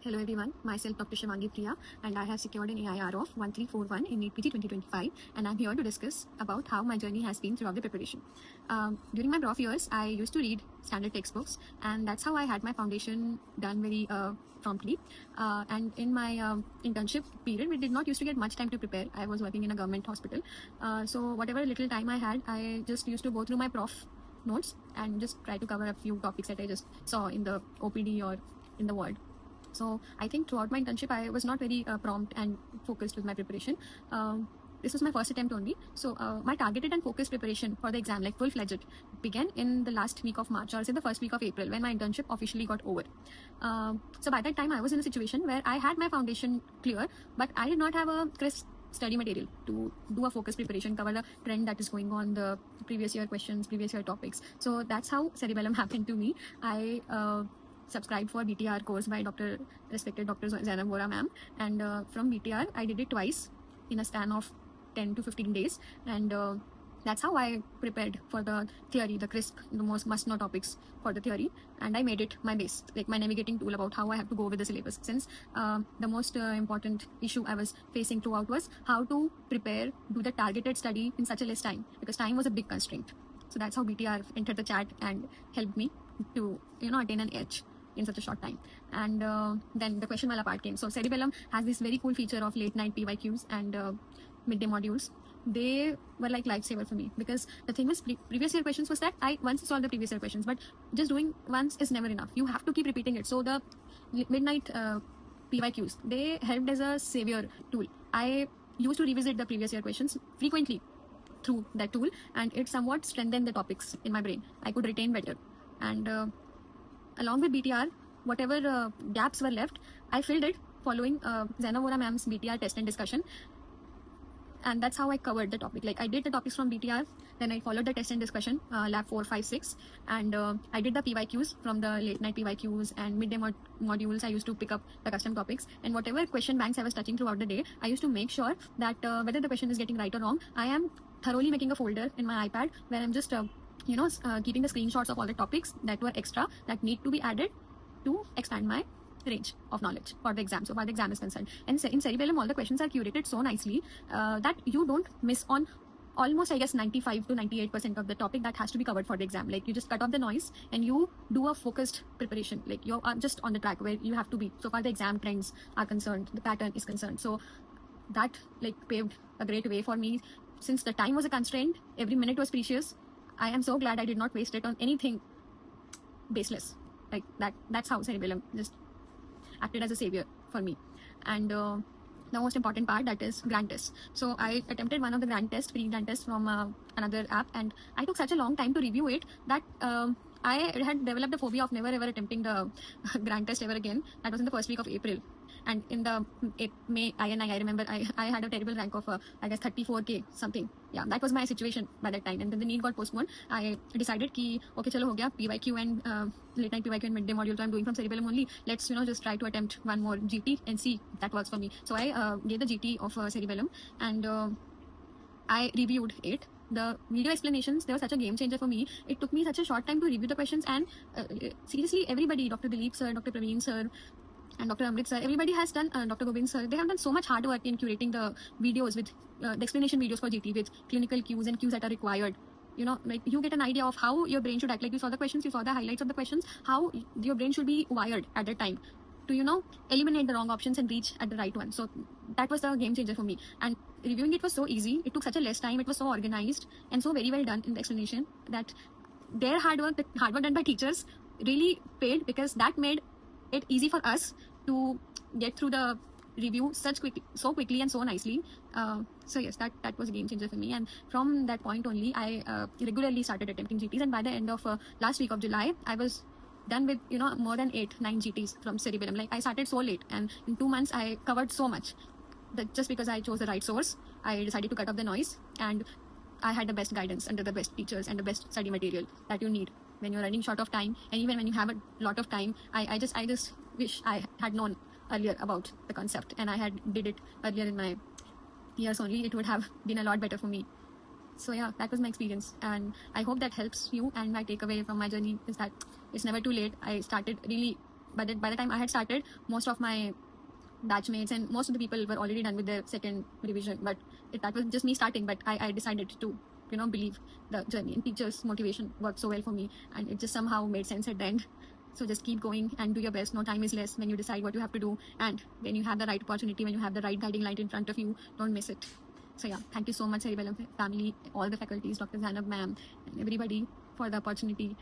Hello everyone, myself Dr. Shivangi Priya and I have secured an AIR of 1341 in NEET PG 2025 and I'm here to discuss about how my journey has been throughout the preparation. During my prof years, I used to read standard textbooks and that's how I had my foundation done very promptly. And in my internship period, we did not used to get much time to prepare. I was working in a government hospital. So whatever little time I had, I just used to go through my prof notes and just try to cover a few topics that I just saw in the OPD or in the ward. So I think throughout my internship, I was not very prompt and focused with my preparation. This was my first attempt only. So my targeted and focused preparation for the exam, like full-fledged, began in the last week of March or say the first week of April when my internship officially got over. So by that time, I was in a situation where I had my foundation clear, but I did not have a crisp study material to do a focused preparation, cover the trend that is going on, the previous year questions, previous year topics. So that's how Cerebellum happened to me. I subscribed for BTR course by respected Dr. Zainab Vora ma'am, and from BTR I did it twice in a span of 10 to 15 days, and that's how I prepared for the theory, the crisp, the most must-know topics for the theory, and I made it my base, like my navigating tool about how I have to go with the syllabus, since the most important issue I was facing throughout was how to prepare, do the targeted study in such a less time, because time was a big constraint. So that's how BTR entered the chat and helped me to attain an edge in such a short time. And then the question wala part came. So Cerebellum has this very cool feature of late night PYQs and midday modules. They were like lifesaver for me, because the thing was previous year questions was that I once solved the previous year questions, but just doing once is never enough. You have to keep repeating it. So the midnight PYQs, they helped as a savior tool. I used to revisit the previous year questions frequently through that tool, and it somewhat strengthened the topics in my brain. I could retain better. And along with BTR, whatever gaps were left, I filled it following Zainab Vora ma'am's BTR test and discussion. And that's how I covered the topic. Like I did the topics from BTR, then I followed the test and discussion, lab 4, 5, 6. And I did the PYQs from the late night PYQs and midday modules. I used to pick up the custom topics. And whatever question banks I was touching throughout the day, I used to make sure that whether the question is getting right or wrong, I am thoroughly making a folder in my iPad where I'm just keeping the screenshots of all the topics that were extra that need to be added to expand my range of knowledge for the exam, so far the exam is concerned. And in Cerebellum, all the questions are curated so nicely that you don't miss on almost, I guess, 95 to 98% of the topic that has to be covered for the exam. Like you just cut off the noise and you do a focused preparation. Like you are just on the track where you have to be. So far the exam trends are concerned, the pattern is concerned. So that like paved a great way for me. Since the time was a constraint, every minute was precious. I am so glad I did not waste it on anything baseless. Like that's how Cerebellum just acted as a savior for me. And the most important part, that is grand tests. So I attempted one of the grand tests, free grand tests from another app, and I took such a long time to review it that I had developed a phobia of never ever attempting the grand test ever again. That was in the first week of April. And in the May INI, I remember I had a terrible rank of I guess 34K something. Yeah, that was my situation by that time. And then the NEET got postponed. I decided ki okay, chalo ho gaya, PYQ and late night PYQ and midday module. So I'm doing from Cerebellum only. Let's just try to attempt one more GT and see if that works for me. So I gave the GT of Cerebellum and I reviewed it. The video explanations, they were such a game changer for me. It took me such a short time to review the questions, and seriously, everybody, Dr. Dilip sir, Dr. Praveen sir, and Dr. Amrit sir, everybody has done, Dr. Gobind sir, they have done so much hard work in curating the videos with the explanation videos for GT with clinical cues and cues that are required. Like you get an idea of how your brain should act. Like you saw the questions, you saw the highlights of the questions, how your brain should be wired at that time to eliminate the wrong options and reach at the right one. So that was the game changer for me. And reviewing it was so easy. It took such a less time. It was so organized and so very well done in the explanation that their hard work, the hard work done by teachers, really paid, because that made it easy for us to get through the review so quickly and so nicely. So yes, that was a game changer for me. And from that point only, I regularly started attempting GTs. And by the end of last week of July, I was done with more than 8-9 GTs from Cerebellum. Like I started so late, and in 2 months I covered so much that just because I chose the right source, I decided to cut off the noise, and I had the best guidance under the best teachers and the best study material that you need when you're running short of time. And even when you have a lot of time, I just wish I had known earlier about the concept, and I had did it earlier in my years only. It would have been a lot better for me. So yeah, that was my experience, and I hope that helps you. And my takeaway from my journey is that it's never too late. I started really by the time I had started, most of my batchmates and most of the people were already done with their second revision. But that was just me starting. But I decided to, believe the journey, and teachers' motivation worked so well for me, and it just somehow made sense at the end. So just keep going and do your best. No time is less when you decide what you have to do, and when you have the right opportunity, when you have the right guiding light in front of you, don't miss it. So yeah, thank you so much, Cerebellum family, all the faculties, Dr. Zainab ma'am, and everybody for the opportunity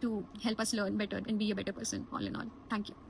to help us learn better and be a better person all in all. Thank you.